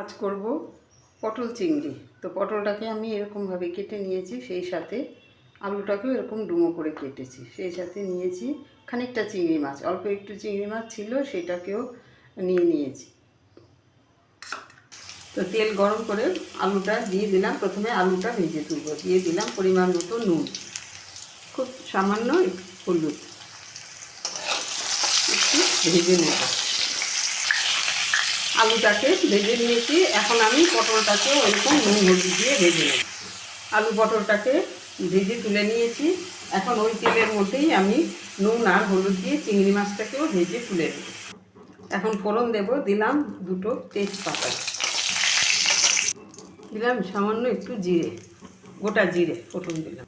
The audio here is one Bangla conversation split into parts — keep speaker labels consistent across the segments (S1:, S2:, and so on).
S1: আজ করব পটল চিংড়ি। তো পটলটাকে আমি এরকমভাবে কেটে নিয়েছি, সেই সাথে আলুটাকেও এরকম ডুমো করে কেটেছি। সেই সাথে নিয়েছি খানিকটা চিংড়ি মাছ, অল্প একটু চিংড়ি মাছ ছিল, সেটাকেও নিয়ে নিয়েছি। তো তেল গরম করে আলুটা দিয়ে দিলাম। প্রথমে আলুটা ভেজে তুলব। দিয়ে দিলাম পরিমাণ মতো নুন, খুব সামান্য হলুদ, একটু ভেজে নেব। আলুটাকে ভেজে নিয়েছি, এখন আমি পটলটাকে ওইরকম নুন হলুদ দিয়ে ভেজে নেব। আলু পটলটাকে ভেজে তুলে নিয়েছি। এখন ওই তেলের মধ্যেই আমি নুন আর হলুদ দিয়ে চিংড়ি মাছটাকেও ভেজে তুলে নেব। এখন ফোড়ন দেব। দিলাম দুটো তেজপাতা, দিলাম সামান্য একটু জিরে, গোটা জিরে ফোড়ন দিলাম।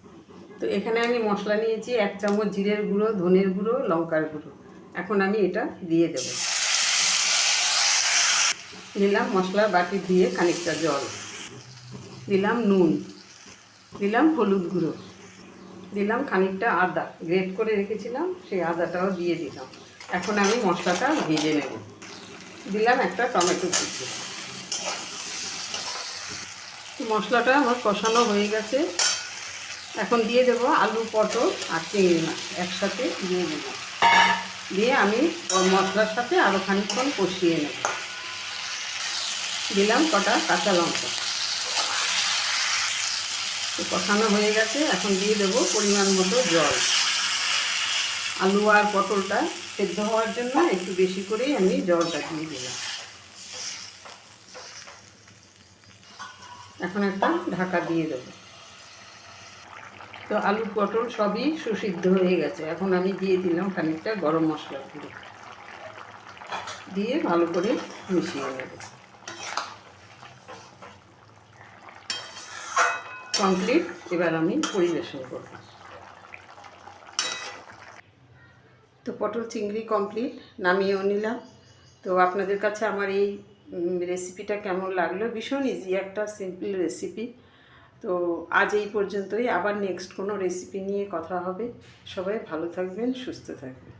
S1: তো এখানে আমি মশলা নিয়েছি 1 চামচ জিরের গুঁড়ো, ধনের গুঁড়ো, লঙ্কার গুঁড়ো। এখন আমি এটা দিয়ে দেব। দিলাম মশলার বাটি দিয়ে খানিকটা জল, দিলাম নুন, দিলাম হলুদ গুঁড়ো, দিলাম খানিকটা আদা গ্রেট করে রেখেছিলাম, সেই আদাটাও দিয়ে দিলাম। এখন আমি মশলাটা ভেজে নেব। দিলাম একটা টমেটো কুচি। মশলাটা আমার কষানো হয়ে গেছে। এখন দিয়ে দেবো আলু, পটল আর চিংড়ি মাছ একসাথে দিয়ে দিলাম। দিয়ে আমি মশলার সাথে আরও খানিকক্ষণ কষিয়ে নেব। দিলাম কটা কাঁচা লঙ্কা। কষানো হয়ে গেছে, এখন দিয়ে দেবো পরিমাণ মতো জল। আলু আর পটলটা সেদ্ধ হওয়ার জন্য একটু বেশি করেই আমি জলটা দিয়ে দিলাম। এখন একটা ঢাকা দিয়ে দেবো। তো আলু পটল সবই সুসিদ্ধ হয়ে গেছে। এখন আমি দিয়ে দিলাম খানিকটা গরম মশলার গুঁড়ো, দিয়ে ভালো করে মিশিয়ে নেব। কমপ্লিট। এবার আমি পরিবেশন করব। তো পটল চিংড়ি কমপ্লিট, নামিয়েও নিলাম। তো আপনাদের কাছে আমার এই রেসিপিটা কেমন লাগলো? ভীষণ ইজি একটা সিম্পল রেসিপি। তো আজ এই পর্যন্তই। আবার নেক্সট কোনো রেসিপি নিয়ে কথা হবে। সবাই ভালো থাকবেন, সুস্থ থাকবেন।